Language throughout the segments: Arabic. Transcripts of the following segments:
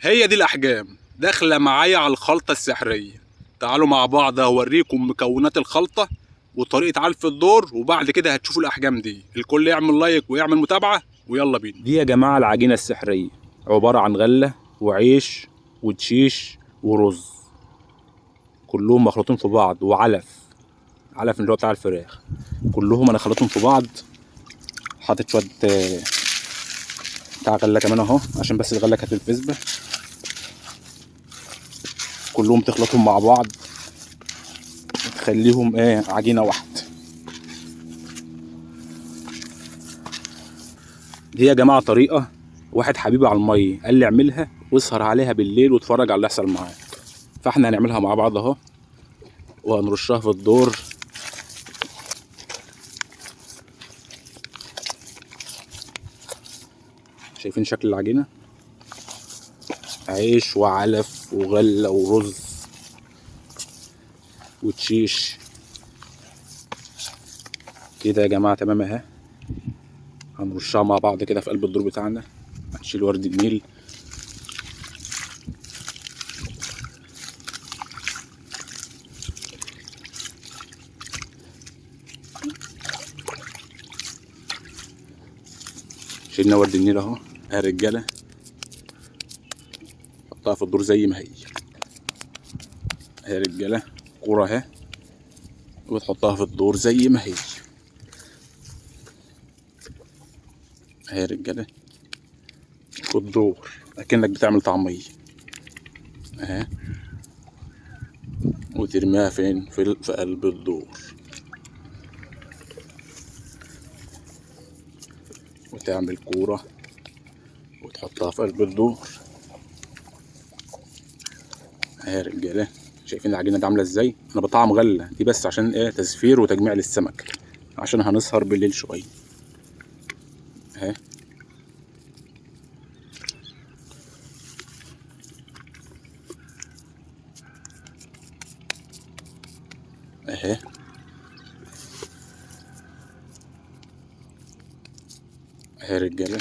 هي دي الأحجام داخلة معايا على الخلطة السحرية. تعالوا مع بعض أوريكم مكونات الخلطة وطريقة علف الدور، وبعد كده هتشوفوا الأحجام دي. الكل يعمل لايك ويعمل متابعة ويلا بينا. دي يا جماعة العجينة السحرية، عبارة عن غلة وعيش وتشيش ورز، كلهم مخلوطين في بعض، وعلف اللي هو بتاع الفراخ. كلهم انا خلطهم في بعض، حاطط شوية بتاع غلة كمان اهو عشان بس الغلة كانت الفسبة. كلهم تخلطهم مع بعض تخليهم عجينة واحدة. دي يا جماعة طريقة واحد حبيبي على المية قال لي اعملها واسهر عليها بالليل واتفرج على اللي يحصل معاك. فاحنا هنعملها مع بعض اهو، وهنرشها في الدور. شايفين شكل العجينة؟ عيش وعلف وغلة ورز وتشيش كده يا جماعة. تمام اهي. هنرشها مع بعض كده في قلب الدور بتاعنا. هنشيل ورد النيل. شيلنا ورد النيل اهو يا رجالة. حطها في الدور زي ما هي يا رجالة، كورة اهي، وتحطها في الدور زي ما هي يا رجالة. في الدور اكنك بتعمل طعمية اهي، وترميها فين؟ في قلب الدور، وتعمل كورة وتحطها في قلب الدور اهي يا رجالة. شايفين العجينة دي عاملة ازاي؟ انا بطعم غلة دي بس عشان تزفير وتجميع للسمك، عشان هنسهر بالليل شوية اهي. اهي يا رجالة.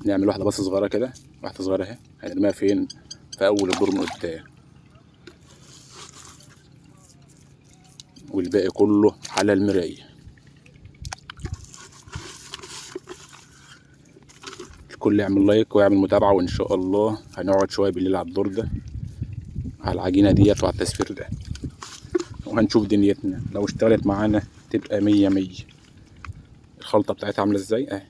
نعمل واحدة بس صغيرة كده، واحدة صغيرة اهي. هنرميها فين؟ في أول الدور من قدام، والباقي كله على المراية. الكل يعمل لايك ويعمل متابعة، وإن شاء الله هنقعد شوية بالليل على الدور ده، على العجينة ديت وعلى التسفير ده، وهنشوف دنيتنا لو اشتغلت معانا تبقى مية مية. الخلطة بتاعتها عاملة ازاي اهي.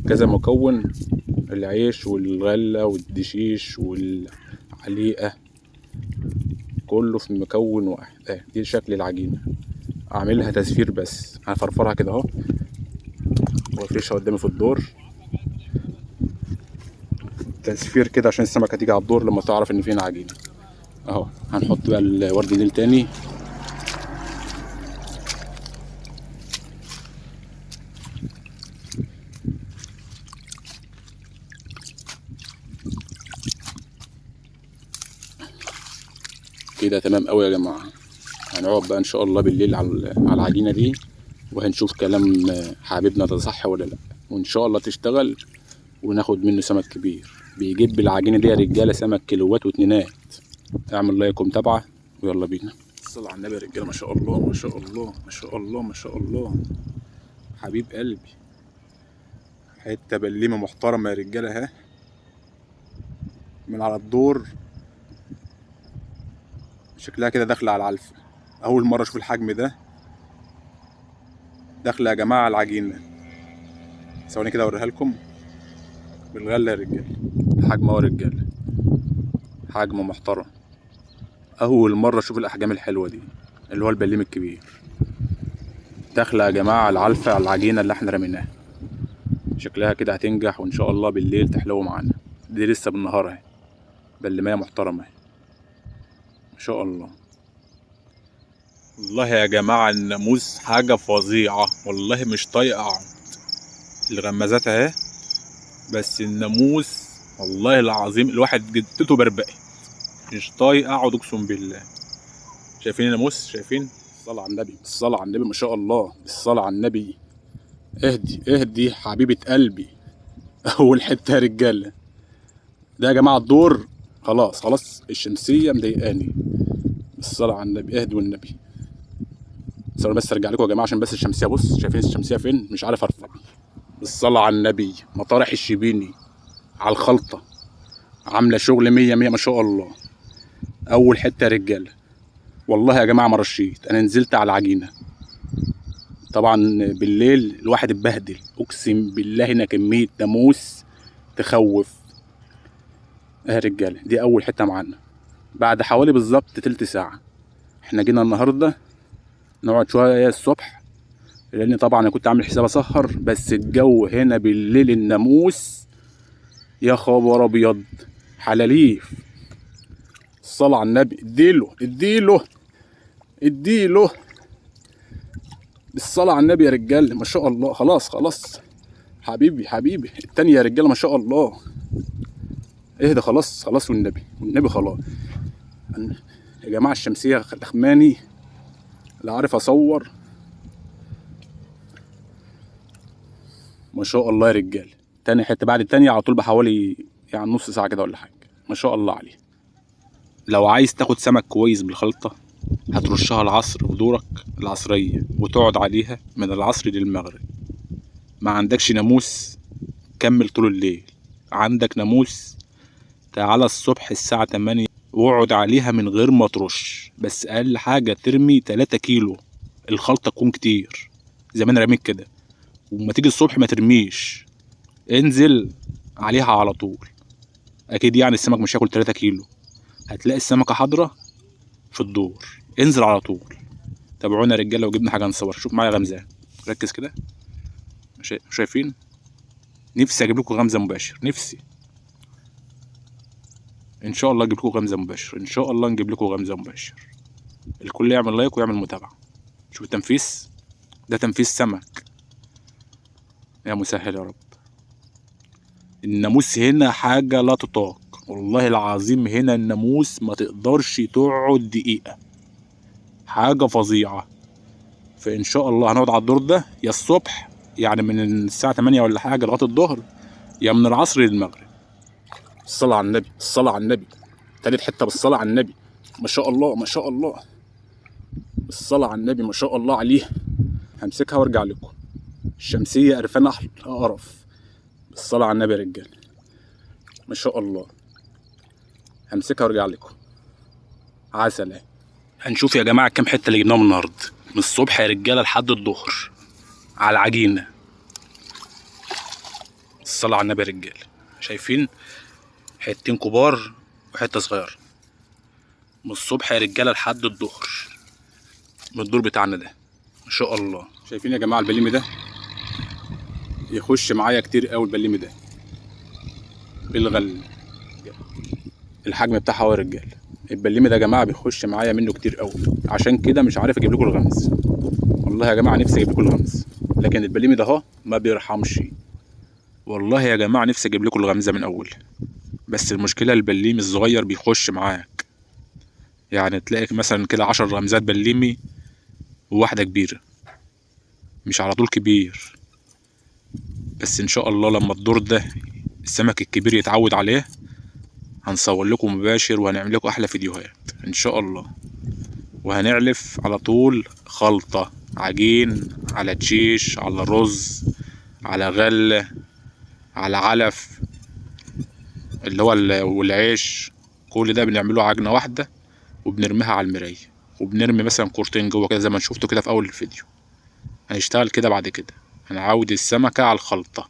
كذا مكون، العيش والغلة والدشيش والعليقة، كله في مكون واحد اهي. دي شكل العجينة. اعملها تسفير بس، هفرفرها كده اهو وافرشها قدامي في الدور تسفير كده، عشان السمكة تيجي على الدور لما تعرف ان فينا عجينة اهو. هنحط بقى الورد النيل تاني. كده تمام قوي يا جماعة. هنقعد بقى ان شاء الله بالليل على العجينة دي، وهنشوف كلام حبيبنا ده صح ولا لا، وان شاء الله تشتغل وناخد منه سمك كبير. بيجيب بالعجينة دي يا رجالة سمك كيلوات واتنينات. اعمل لايك ومتابعة ويلا بينا. الصلاة على النبي يا رجالة. ما شاء الله ما شاء الله ما شاء الله ما شاء الله. حبيب قلبي، حتة بليمة محترمة يا رجالة اهي من على الدور. شكلها كده داخلة على العلفة. أول مرة أشوف الحجم ده. داخلة يا جماعة على العجينة. ثواني كده أوريها لكم بالغلة يا رجالة. حجم أهو يا رجالة، حجم محترم. أول مرة أشوف الأحجام الحلوة دي، اللي هو البليم الكبير. داخلة يا جماعة على العلفة، على العجينة اللي احنا رميناها. شكلها كده هتنجح، وإن شاء الله بالليل تحلو معانا. دي لسه بالنهار اهي، بلمية محترمة اهي ما شاء الله. والله يا جماعة الناموس حاجة فظيعة، والله مش طايقة اقعد. الغمازات اهي، بس الناموس والله العظيم الواحد جدته بربقت، مش طايق اقعد اقسم بالله. شايفين الناموس؟ شايفين؟ الصلاة على النبي، الصلاة على النبي ما شاء الله، الصلاة على النبي. اهدي اهدي حبيبة قلبي اول حته يا رجاله. ده يا جماعه الدور. خلاص الشمسيه مضايقاني. الصلاه على النبي، اهدوا النبي. ثواني بس ارجع لكم يا جماعه عشان بس الشمسيه، بص شايفين الشمسيه فين؟ مش عارف ارفع. بالصلاه على النبي، مطارح الشبيني على الخلطه عامله شغل 100 100 ما شاء الله. اول حته يا رجاله، والله يا جماعه ما رشيت، انا نزلت على العجينه. طبعا بالليل الواحد اتبهدل، اقسم بالله هنا كميه ناموس تخوف. يا رجاله دي اول حته معانا بعد حوالي بالظبط تلت ساعه. احنا جينا النهارده نقعد شويه الصبح، لان طبعا انا كنت عامل حساب اسهر، بس الجو هنا بالليل الناموس يا خبر ابيض حلاليف. الصلاة على النبي، اديله بالصلاة على النبي يا رجال. ما شاء الله. خلاص حبيبي التاني يا رجال ما شاء الله. اهدى خلاص والنبي خلاص يا جماعة. الشمسية لخماني، لا عارف اصور. ما شاء الله يا رجال. تاني حتة بعد التانية على طول بحوالي يعني نص ساعة كده ولا حاجة. ما شاء الله عليه. لو عايز تاخد سمك كويس بالخلطة هترشها العصر في دورك العصرية وتقعد عليها من العصر للمغرب. ما عندكش ناموس كمل طول الليل. عندك ناموس تعالى الصبح الساعة 8 واقعد عليها من غير ما ترش، بس أقل حاجة ترمي 3 كيلو. الخلطة تكون كتير زي ما أنا رميت كده، وما تيجي الصبح ما ترميش، انزل عليها على طول. أكيد يعني السمك مش هياكل 3 كيلو، هتلاقي السمكة حاضرة في الدور. انزل على طول. تابعونا يا رجاله وجبنا حاجه نصور. شوف معايا غمزه، ركز كده. شايفين؟ نفسي اجيب لكم غمزه مباشر، نفسي ان شاء الله اجيب لكم غمزه مباشر، ان شاء الله نجيب لكم غمزه مباشر. الكل يعمل لايك ويعمل متابعه. شوف التنفيس ده، تنفيس سمك. يا مسهل يا رب. الناموس هنا حاجه لا تطاق، والله العظيم هنا الناموس ما تقدرش تقعد دقيقه، حاجه فظيعه. فان شاء الله هنقعد على الدور ده يا الصبح، يعني من الساعه 8 ولا حاجه لغايه الظهر، يا من العصر للمغرب. الصلاه على النبي. تالت حته بالصلاه على النبي. ما شاء الله. الصلاه على النبي ما شاء الله عليه. همسكها وارجع لكم. الشمسيه قرفانه اقرف. بالصلاه على النبي يا رجال ما شاء الله. همسكها وارجع لكم. عسل. هنشوف يا جماعه كام حته اللي جبناهم النهارده من الصبح يا رجاله لحد الظهر على العجينه. الصلاة على النبي يا رجال. شايفين حتتين كبار وحته صغيره من الصبح يا رجاله لحد الظهر من الدور بتاعنا ده. ما شاء الله. شايفين يا جماعه البليمي ده يخش معايا كتير قوي. البليمي ده بالغل الحجم بتاعها هو يا رجال. البليمي ده يا جماعه بيخش معايا منه كتير قوي، عشان كده مش عارف اجيب لكم الغمز. والله يا جماعه نفسي اجيب لكم الغمز، لكن البليمي ده اهو ما بيرحمش. والله يا جماعه نفسي اجيب لكم الغمزه من اول، بس المشكله البليمي الصغير بيخش معاك. يعني تلاقي مثلا كده 10 غمزات بليمي وواحده كبيره، مش على طول كبير. بس ان شاء الله لما الدور ده السمك الكبير يتعود عليه هنصور لكم مباشر وهنعمل لكم احلى فيديوهات ان شاء الله. وهنعلف على طول خلطه عجين على تشيش على رز على غله على علف اللي هو والعيش. كل ده بنعمله عجنه واحده وبنرميها على المرايه، وبنرمي مثلا كورتين جوه كده زي ما شفتوا كده في اول الفيديو. هنشتغل كده بعد كده هنعود السمكه على الخلطه.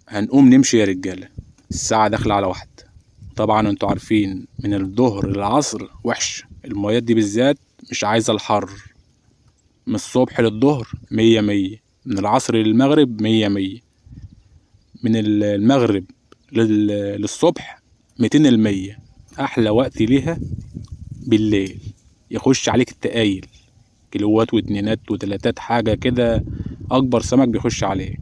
هنقوم نمشي يا رجاله. الساعه داخله على 1. طبعا انتوا عارفين من الظهر للعصر وحش، الميات دي بالذات مش عايزه الحر. من الصبح للظهر 100 100، من العصر للمغرب 100 100، من المغرب للصبح 200%. احلى وقت ليها بالليل، يخش عليك التقايل كيلوات واتنينات وتلاتات حاجه كده. اكبر سمك بيخش عليك.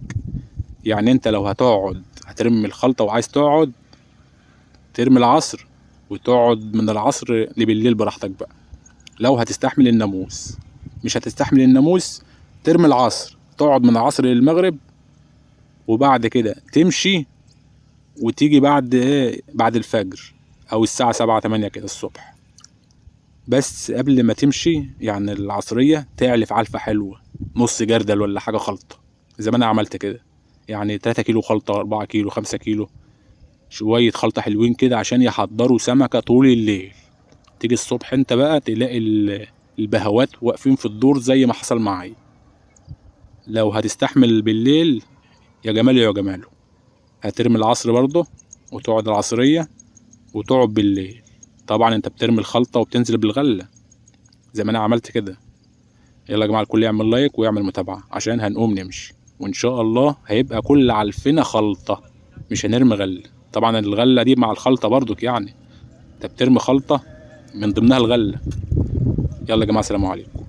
يعني انت لو هتقعد هترمي الخلطه وعايز تقعد ترمي العصر وتقعد من العصر لبالليل براحتك بقى. لو هتستحمل الناموس. مش هتستحمل الناموس ترمي العصر، تقعد من العصر للمغرب وبعد كده تمشي وتيجي بعد بعد الفجر او الساعة 7-8 كده الصبح. بس قبل ما تمشي يعني العصرية تعلف علفة حلوة، نص جردل ولا حاجة خلطة زي ما انا عملت كده، يعني 3 كيلو خلطة، 4 كيلو، 5 كيلو، شوية خلطة حلوين كده عشان يحضروا سمكة طول الليل. تيجي الصبح انت بقى تلاقي البهوات واقفين في الدور زي ما حصل معايا. لو هتستحمل بالليل يا جمال يا جماله، هترمي العصر برضه وتقعد العصرية وتقعد بالليل. طبعا انت بترمي الخلطة وبتنزل بالغلة زي ما انا عملت كده. يلا يا جماعة الكل يعمل لايك ويعمل متابعة عشان هنقوم نمشي، وان شاء الله هيبقى كل علفنا خلطة مش هنرمي غلة. طبعا الغلة دي مع الخلطة برضك، يعني انت بترمي خلطة من ضمنها الغلة. يلا يا جماعة السلام عليكم.